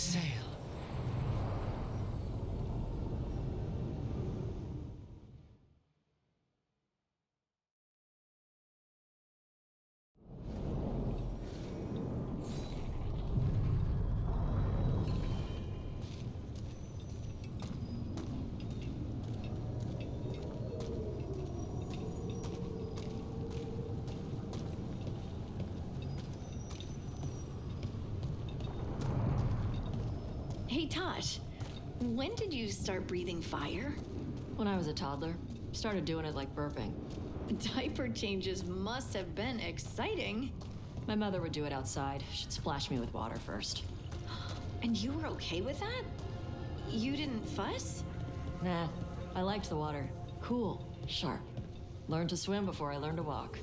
sail. Hey Tosh, when did you start breathing fire? When I was a toddler. Started doing it like burping. Diaper changes must have been exciting. My mother would do it outside. She'd splash me with water first. And you were okay with that? You didn't fuss? Nah, I liked the water. Cool, sharp. Learned to swim before I learned to walk.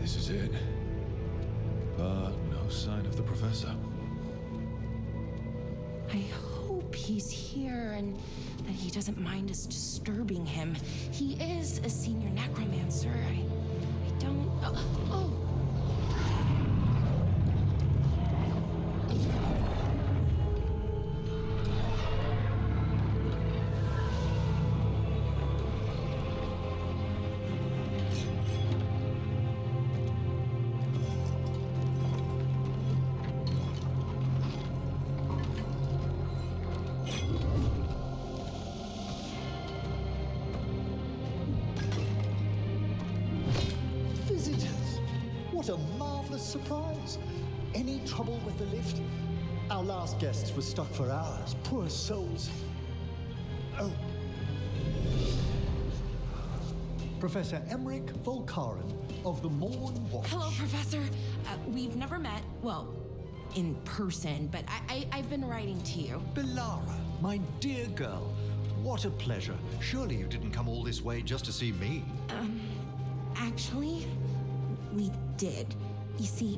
This is it. But no sign of the professor. I hope he's here and that he doesn't mind us disturbing him. He is a senior necromancer. I don't... Oh! What a marvelous surprise. Any trouble with the lift? Our last guests were stuck for hours. Poor souls. Oh. Professor Emmerich Volkaren of the Morn Watch. Hello, Professor. We've never met, well, in person, but I've been writing to you. Belara, my dear girl, what a pleasure. Surely you didn't come all this way just to see me. Actually, we did. You see,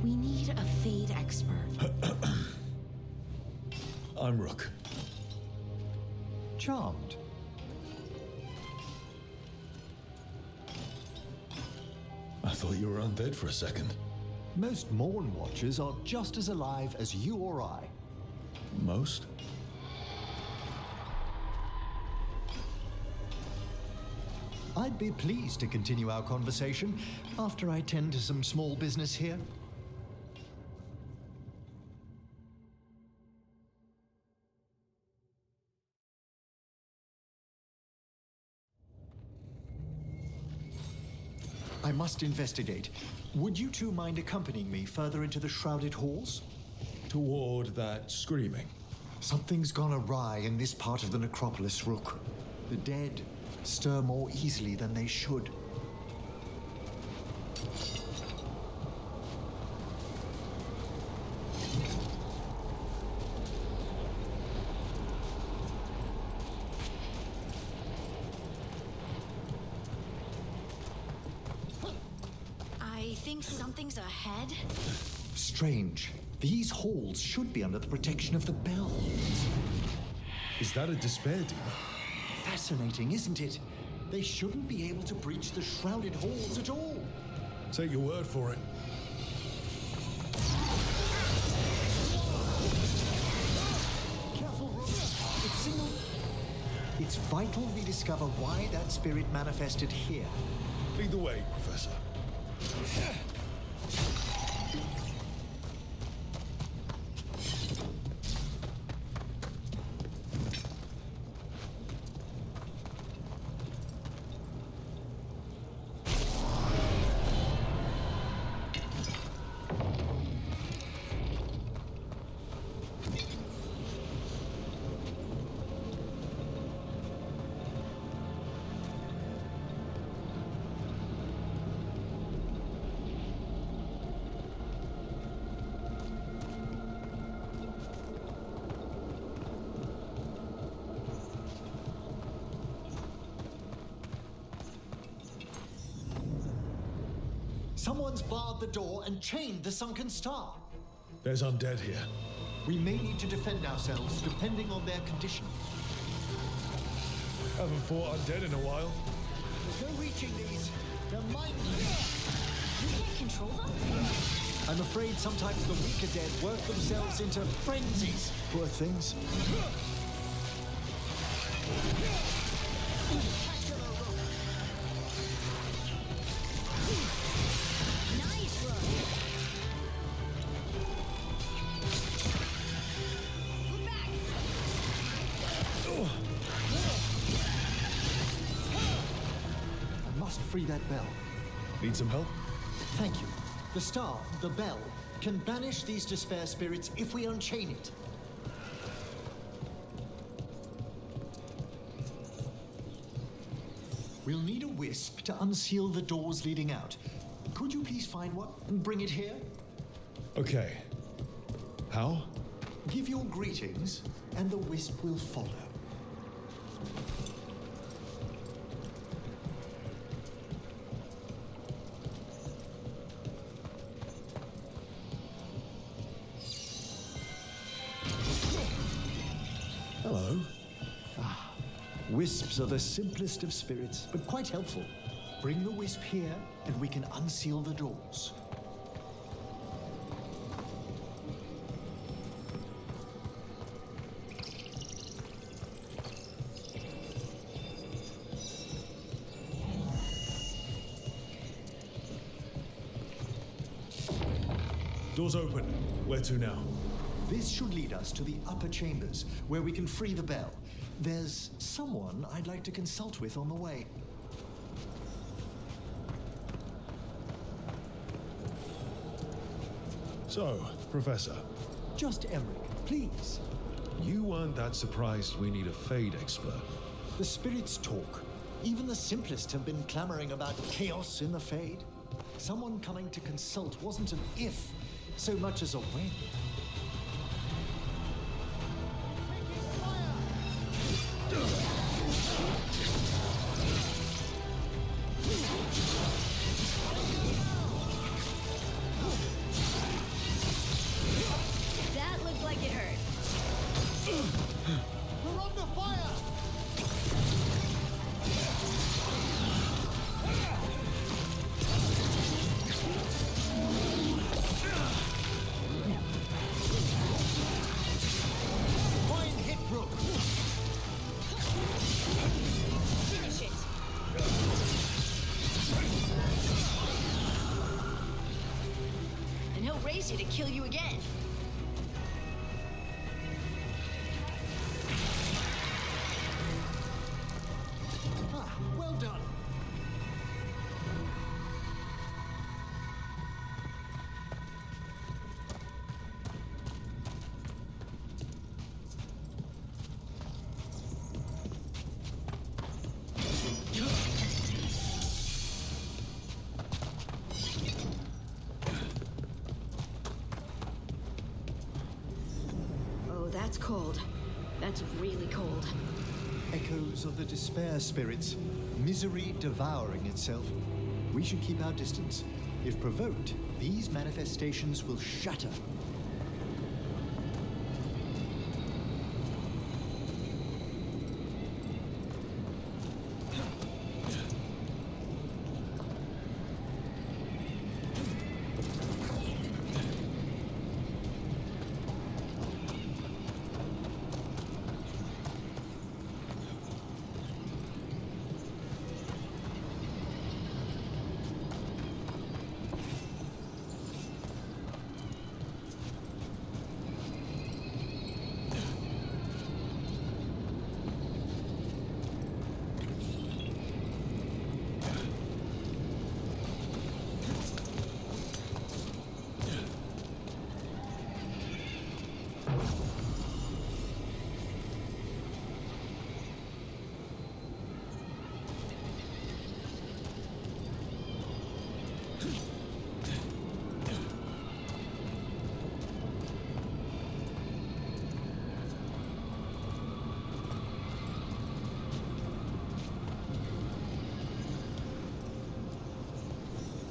we need a Fade expert. I'm Rook. Charmed. I thought you were undead for a second. Most Morn Watchers are just as alive as you or I. Most? I'd be pleased to continue our conversation after I tend to some small business here. I must investigate. Would you two mind accompanying me further into the shrouded halls? Toward that screaming. Something's gone awry in this part of the necropolis, Rook. The dead stir more easily than they should. I think something's ahead. Strange. These halls should be under the protection of the bell. Is that a despair demon? Fascinating, isn't it? They shouldn't be able to breach the shrouded halls at all. Take your word for it. Careful, Rook. It's vital we discover why that spirit manifested here. Lead the way, Professor. Someone's barred the door and chained the sunken star. There's undead here. We may need to defend ourselves depending on their condition. Haven't fought undead in a while. There's no reaching these. They're mindless. You can't control them? I'm afraid sometimes the weaker dead work themselves into frenzies. Poor things. Nice run. Move back. I must free that bell. Need some help? Thank you. The star, the bell, can banish these despair spirits if we unchain it. We'll need a wisp to unseal the doors leading out. Could you please find one and bring it here? Okay. How? Give your greetings, and the wisp will follow. Hello. Wisps are the simplest of spirits, but quite helpful. Bring the wisp here, and we can unseal the doors. Doors open. Where to now? This should lead us to the upper chambers, where we can free the bell. There's someone I'd like to consult with on the way. So, Professor, Just Emmerich, please. you weren't that surprised we need a Fade expert. The spirits talk. Even the simplest have been clamoring about chaos in the Fade. Someone coming to consult wasn't an if, so much as a when. That looked like it hurt. We're under fire! Fine hit, Brooke! Finish it. And he'll raise you to kill you again. Ah, well done! Oh, that's cold. That's really cold. Echoes of the despair spirits, misery devouring itself. We should keep our distance. If provoked, these manifestations will shatter.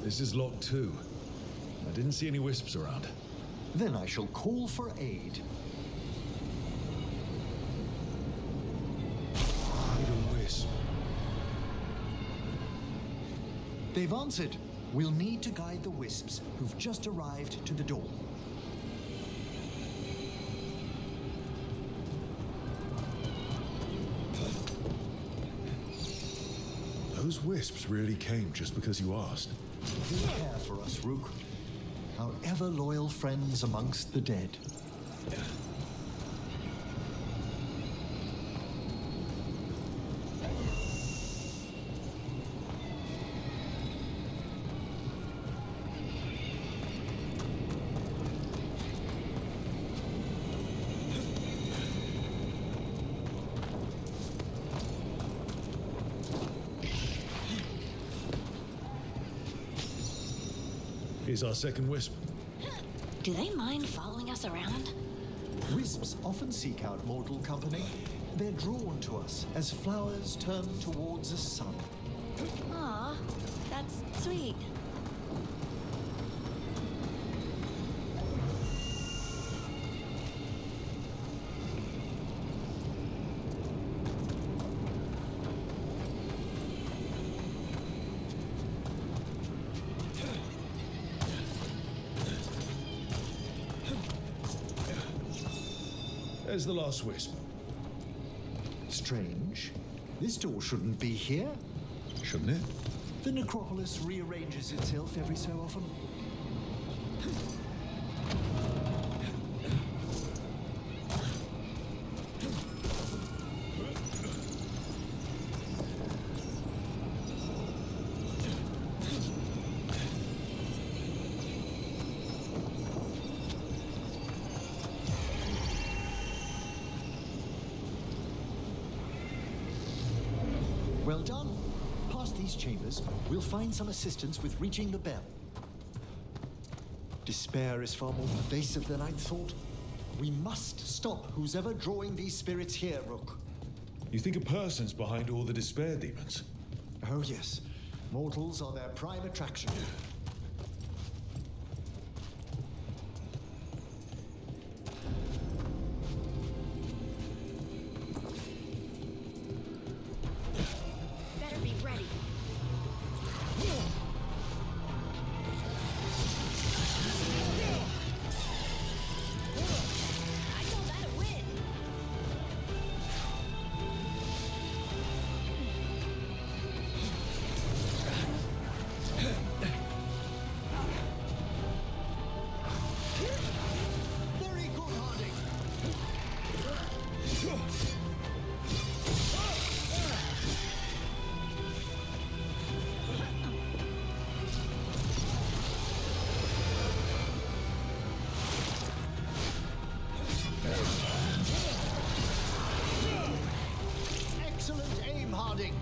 This is locked too. I didn't see any wisps around. Then I shall call for aid. Need a wisp. They've answered. We'll need to guide the wisps who've just arrived to the door. Those wisps really came just because you asked. You care for us, Rook. Our ever-loyal friends amongst the dead. Here's our second wisp. Do they mind following us around? Wisps often seek out mortal company. They're drawn to us as flowers turn towards a sun. Aw, that's sweet. There's the last wisp. Strange. This door shouldn't be here. Shouldn't it? The Necropolis rearranges itself every so often. Well done. past these chambers, we'll find some assistance with reaching the bell. Despair is far more pervasive than I'd thought. We must stop who's ever drawing these spirits here, Rook. You think a person's behind all the despair demons? Oh, yes. Mortals are their prime attraction. Better be ready. I call that a win. Very good, Harding. Excellent aim, Harding.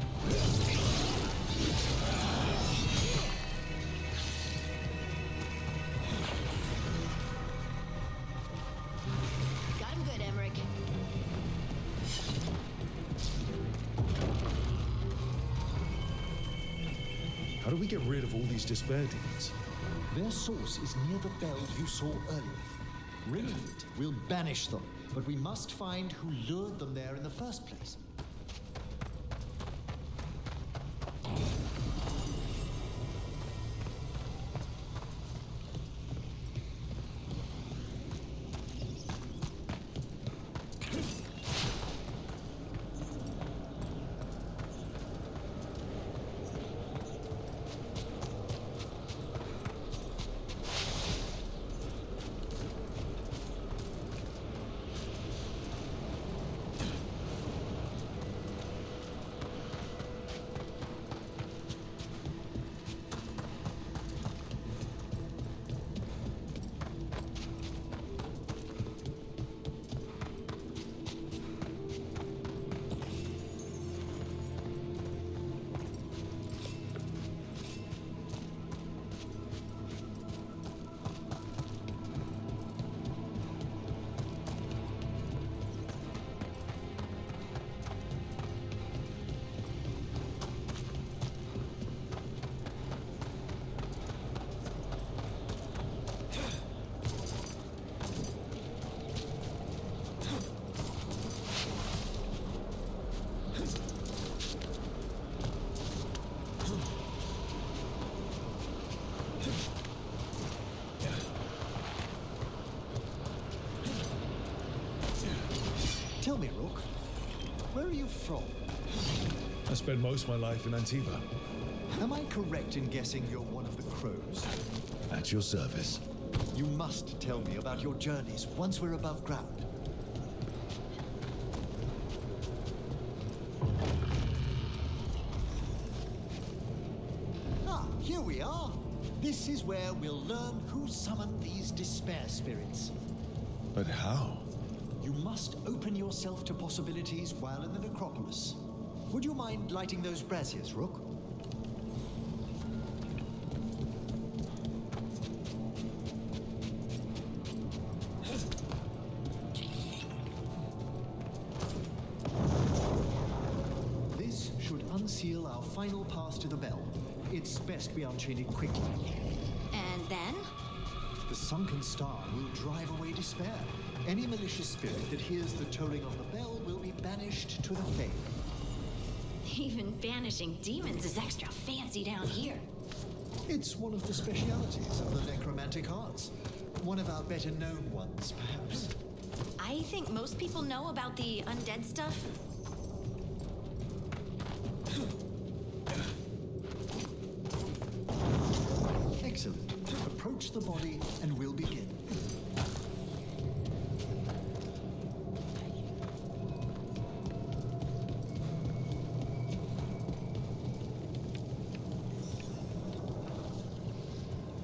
Got him good, Emmerich. How do we get rid of all these despair demons? Their source is near the bell you saw earlier. Ringing it will banish them, but we must find who lured them there in the first place. Tell me, Rook, where are you from? I spent most of my life in Antiva. Am I correct in guessing you're one of the crows? At your service. You must tell me about your journeys once we're above ground. Ah, here we are. This is where we'll learn who summoned these despair spirits. But how? You must open yourself to possibilities while in the Necropolis. Would you mind lighting those braziers, Rook? This should unseal our final pass to the bell. It's best we unchain it quickly. And then? The sunken star will drive away despair. Any malicious spirit that hears the tolling of the bell will be banished to the Fae. Even banishing demons is extra fancy down here. It's one of the specialities of the necromantic arts. One of our better known ones, perhaps. I think most people know about the undead stuff. Excellent. Approach the body and we'll begin.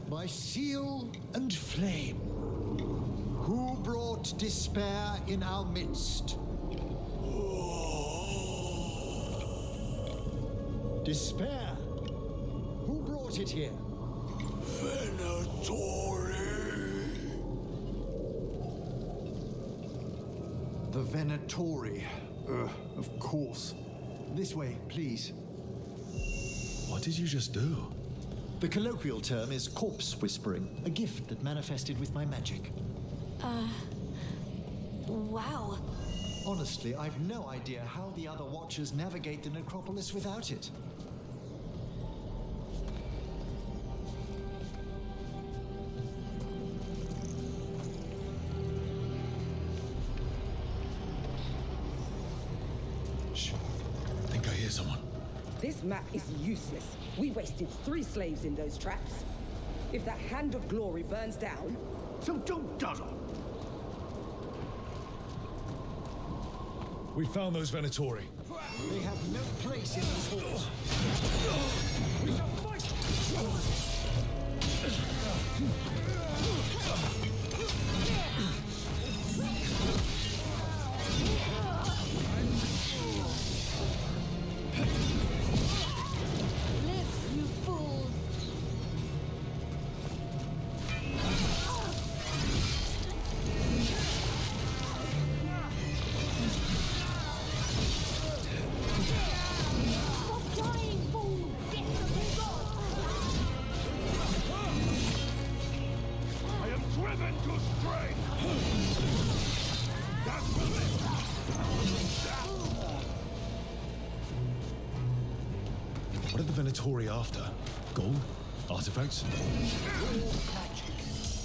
By seal and flame, who brought despair in our midst? Despair? Who brought it here? Venatori! The Venatori. Of course. This way, please. What did you just do? The colloquial term is corpse whispering, a gift that manifested with my magic. Wow. Honestly, I've no idea how the other Watchers navigate the Necropolis without it. Shh. I think I hear someone. This map is useless. We wasted 3 slaves in those traps. If that Hand of Glory burns down... So don't dawdle! We found those Venatori. They have no place in these halls. We shall fight! Live, you fools! Stop dying, fools! Get the I am driven to stray! That's it! What are the Venatori after? Gold? Artifacts?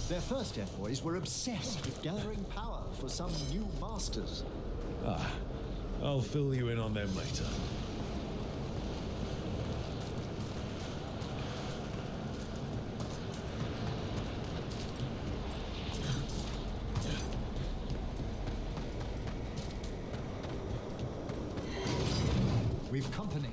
Their first envoys were obsessed with gathering power for some new masters. I'll fill you in on them later. We've company.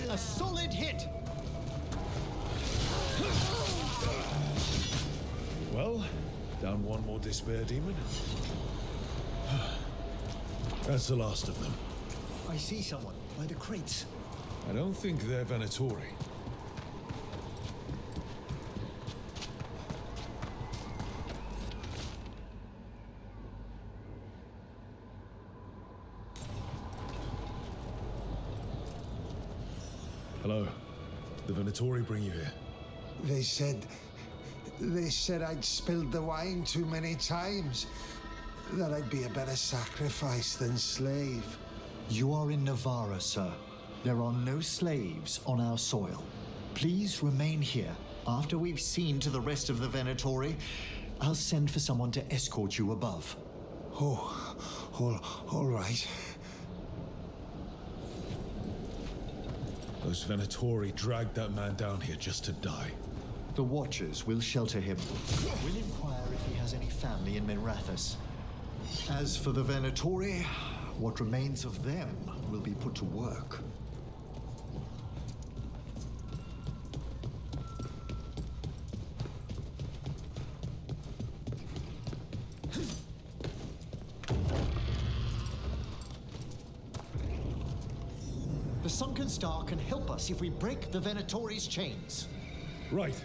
A solid hit! Well, down one more despair demon. That's the last of them. I see someone by the crates. I don't think they're Venatori. Hello. The Venatori bring you here. They said I'd spilled the wine too many times. That I'd be a better sacrifice than slave. You are in Navarra, sir. There are no slaves on our soil. Please remain here. After we've seen to the rest of the Venatori, I'll send for someone to escort you above. Oh, all right. Those Venatori dragged that man down here just to die. The Watchers will shelter him. We'll inquire if he has any family in Minrathous. As for the Venatori, what remains of them will be put to work. The Sunken Star can help us if we break the Venatori's chains. Right.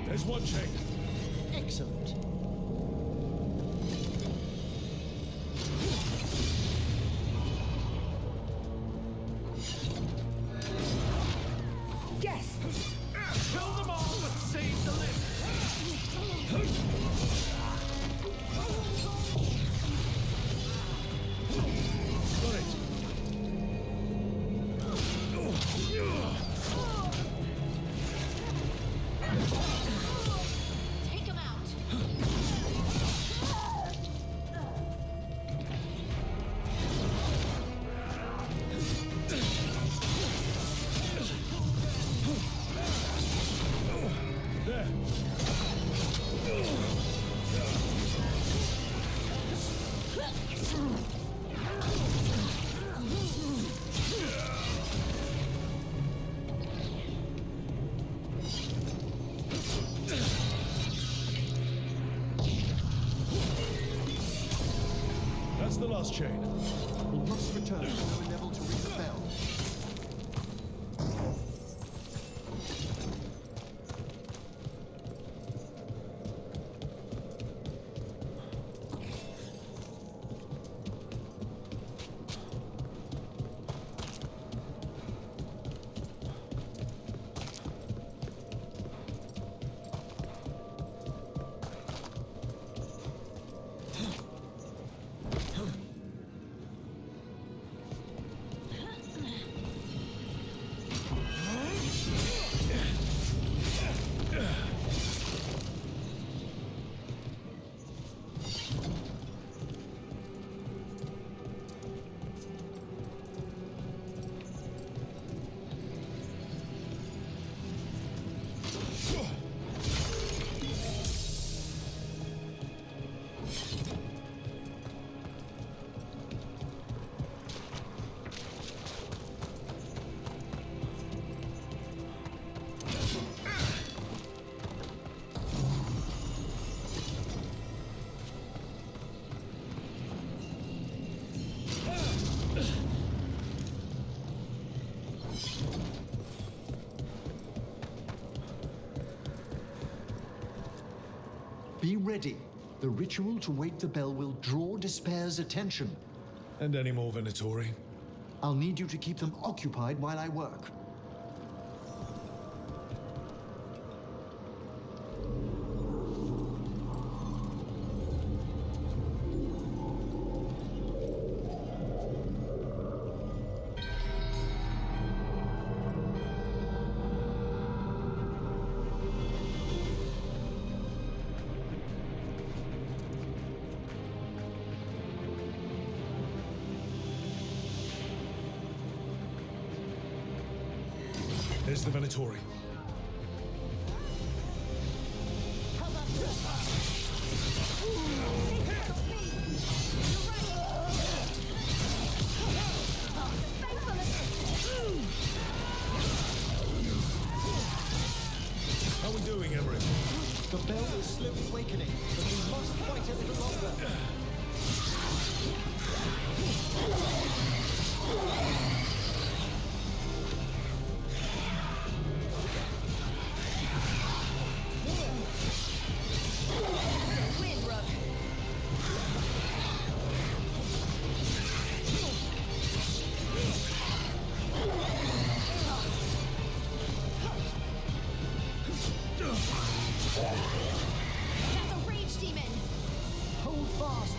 There's one chain. Excellent. Yes! Kill them all, but save the living! Got it. the last chain? We must return to lower level to ring the bell. Be ready. The ritual to wake the bell will draw Despair's attention. And any more Venatori? I'll need you to keep them occupied while I work. There's the Venatori. How are we doing, Emmerich? The bell is slowly awakening, but we must fight a little longer. Hold fast.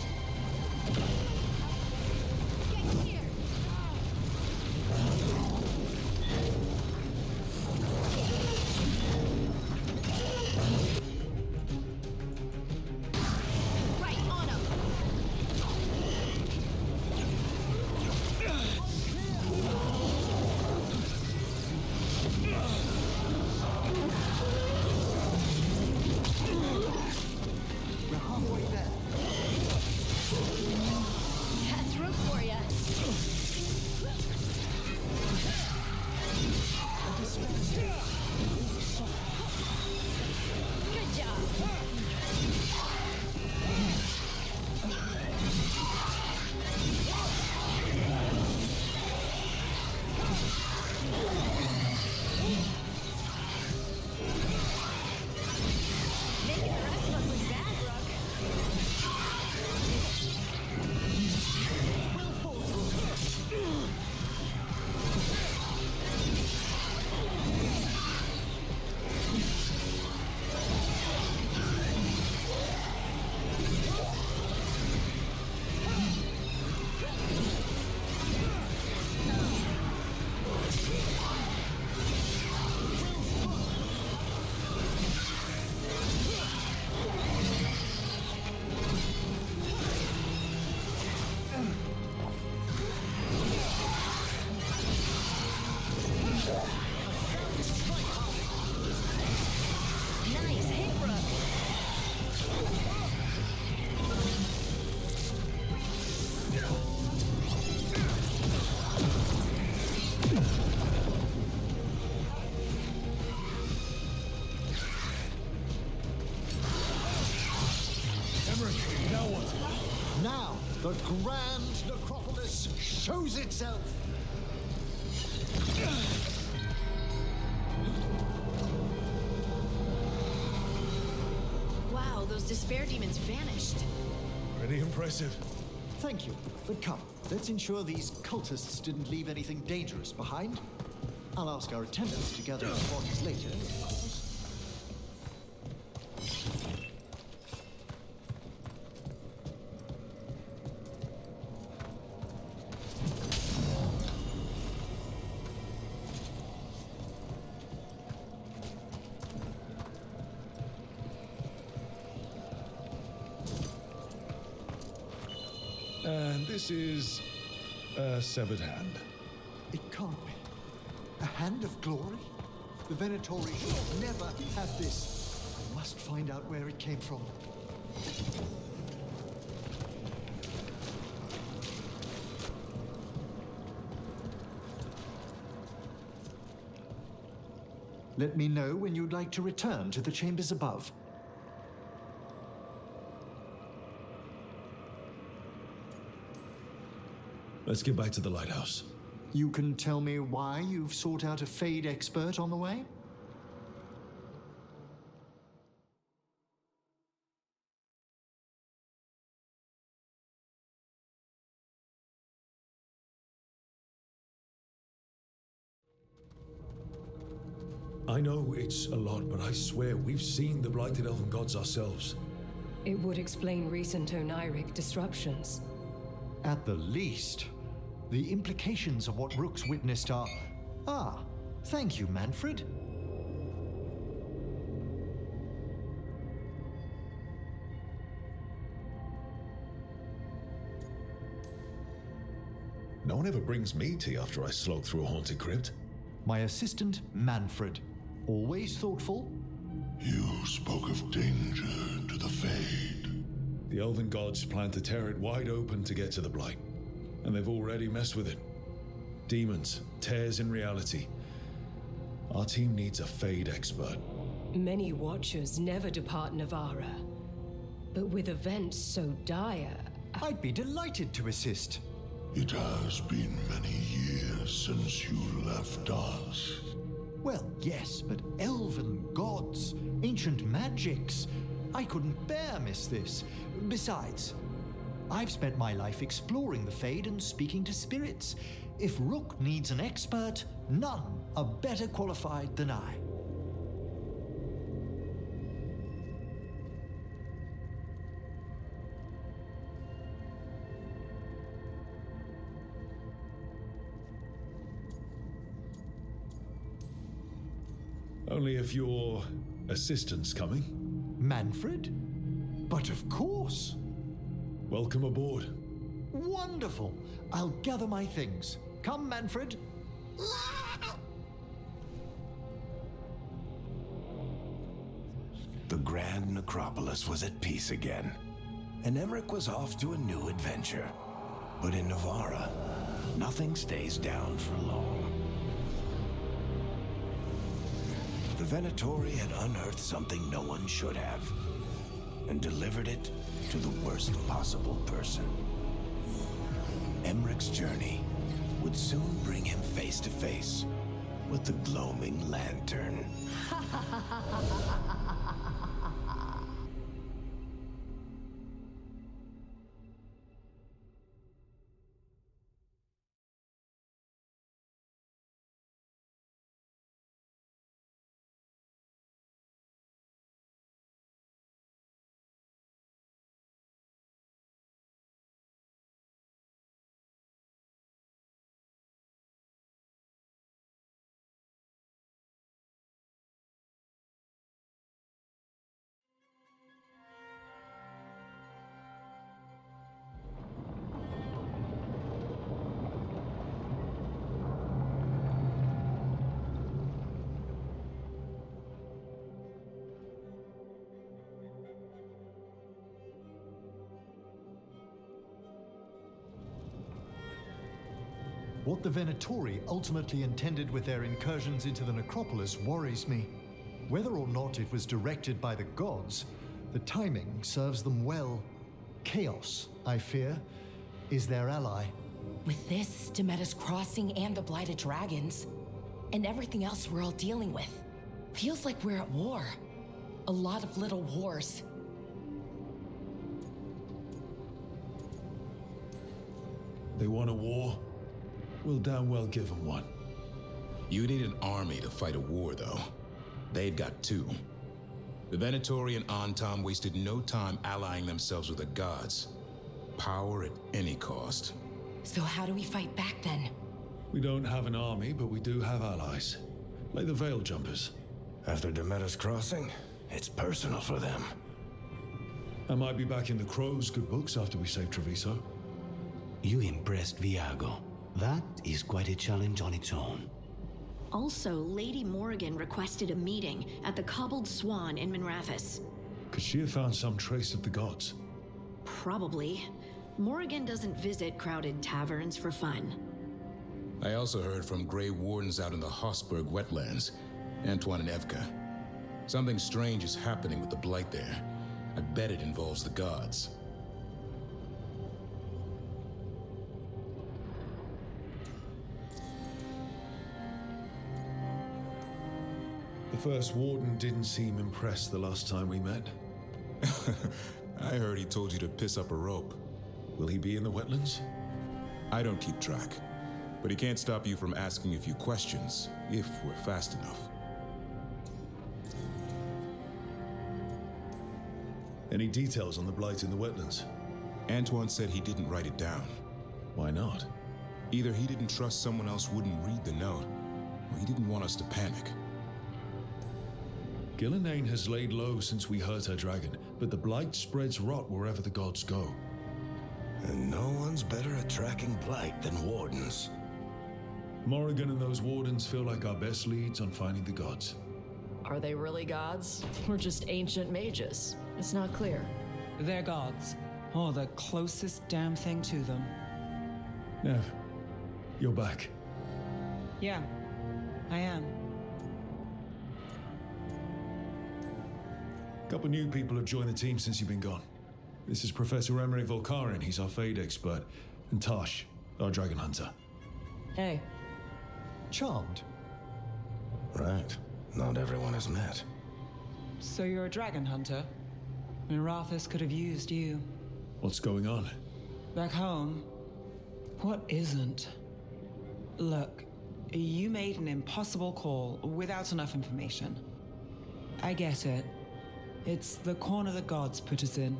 We're halfway there. That's room for ya. Good job. Making the rest of us look bad, Brooke. Nice hit, Brooke. Emmerich, now what? Now, the grand necropolis shows itself! Wow, those despair demons vanished. Pretty impressive. Thank you, but come, let's ensure these cultists didn't leave anything dangerous behind. I'll ask our attendants to gather the bodies later, of course. And this is a severed hand. It can't be. A hand of glory? The Venatori should never have this. I must find out where it came from. Let me know when you'd like to return to the chambers above. Let's get back to the lighthouse. You can tell me why you've sought out a Fade expert on the way? I know it's a lot, but I swear we've seen the blighted elven gods ourselves. It would explain recent Oniric disruptions. At the least, the implications of what Rook's witnessed are... Ah, thank you, Manfred. No one ever brings me tea after I slog through a haunted crypt. My assistant, Manfred. Always thoughtful. You spoke of danger to the Fade. The elven gods plan to tear it wide open to get to the blight. And they've already messed with it. Demons, tears in reality. Our team needs a Fade expert. Many Watchers never depart Navarra. But with events so dire... I'd be delighted to assist. It has been many years since you left us. Well, yes, but elven gods, ancient magics. I couldn't bear miss this. Besides, I've spent my life exploring the Fade and speaking to spirits. If Rook needs an expert, none are better qualified than I. Only if your assistant's coming. Manfred? But of course. Welcome aboard. Wonderful. I'll gather my things. Come, Manfred. The Grand Necropolis was at peace again, and Emmerich was off to a new adventure. But in Navarra, nothing stays down for long. The Venatori had unearthed something no one should have, and delivered it to the worst possible person. Emmerich's journey would soon bring him face to face with the gloaming lantern. What the Venatori ultimately intended with their incursions into the necropolis worries me. Whether or not it was directed by the gods, the timing serves them well. Chaos, I fear, is their ally. With this, Demeter's Crossing and the Blighted Dragons, and everything else we're all dealing with, feels like we're at war. A lot of little wars. They want a war? We'll damn well give them one. You need an army to fight a war, though. They've got two. The Venatori and Antam wasted no time allying themselves with the gods. Power at any cost. So how do we fight back then? We don't have an army, but we do have allies. Like the Veil Jumpers. After Demeter's Crossing, it's personal for them. I might be back in the Crow's good books after we save Treviso. You impressed Viago. That is quite a challenge on its own. Also, Lady Morrigan requested a meeting at the Cobbled Swan in Minrathous. Could she have found some trace of the gods? Probably. Morrigan doesn't visit crowded taverns for fun. I also heard from Grey Wardens out in the Hossberg wetlands, Antoine and Evka. Something strange is happening with the Blight there. I bet it involves the gods. The first warden didn't seem impressed the last time we met. I heard he told you to piss up a rope. Will he be in the wetlands? I don't keep track, but he can't stop you from asking a few questions, if we're fast enough. Any details on the Blight in the wetlands? Antoine said he didn't write it down. Why not? Either he didn't trust someone else wouldn't read the note, or he didn't want us to panic. Gillenane has laid low since we hurt her dragon, but the Blight spreads rot wherever the gods go. And no one's better at tracking Blight than wardens. Morrigan and those wardens feel like our best leads on finding the gods. Are they really gods? Or just ancient mages? It's not clear. They're gods, or the closest damn thing to them. Nev, you're back. Yeah, I am. A couple new people have joined the team since you've been gone. This is Professor Emery Volkarin, he's our Fade expert, and Tosh, our Dragon Hunter. Hey. Charmed. Right. Not everyone has met. So you're a dragon hunter? Minrathous could have used you. What's going on? Back home, what isn't? Look, you made an impossible call without enough information. I get it. It's the corner the gods put us in.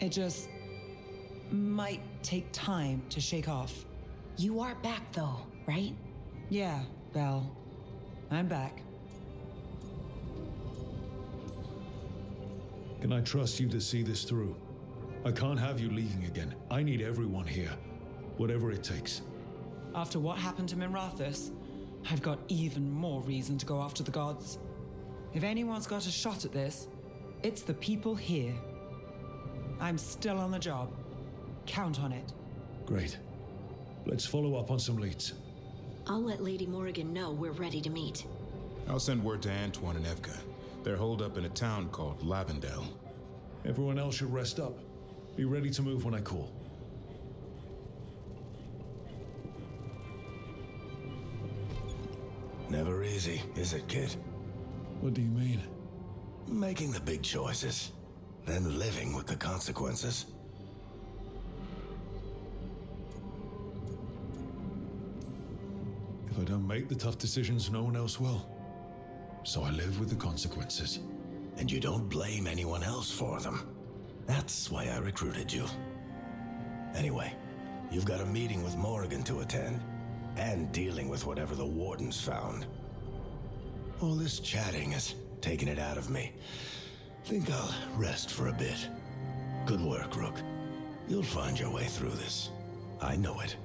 It just might take time to shake off. You are back though, right? Yeah, Belle. I'm back. Can I trust you to see this through? I can't have you leaving again. I need everyone here, whatever it takes. After what happened to Minrathous, I've got even more reason to go after the gods. If anyone's got a shot at this, it's the people here. I'm still on the job. Count on it. Great. Let's follow up on some leads. I'll let Lady Morrigan know we're ready to meet. I'll send word to Antoine and Evka. They're holed up in a town called Lavendel. Everyone else should rest up. Be ready to move when I call. Never easy, is it, kid? What do you mean? Making the big choices, then living with the consequences. If I don't make the tough decisions, no one else will. So I live with the consequences. And you don't blame anyone else for them. That's why I recruited you. Anyway, you've got a meeting with Morrigan to attend, and dealing with whatever the wardens found. All this chatting has taken it out of me. Think I'll rest for a bit. Good work, Rook. You'll find your way through this. I know it.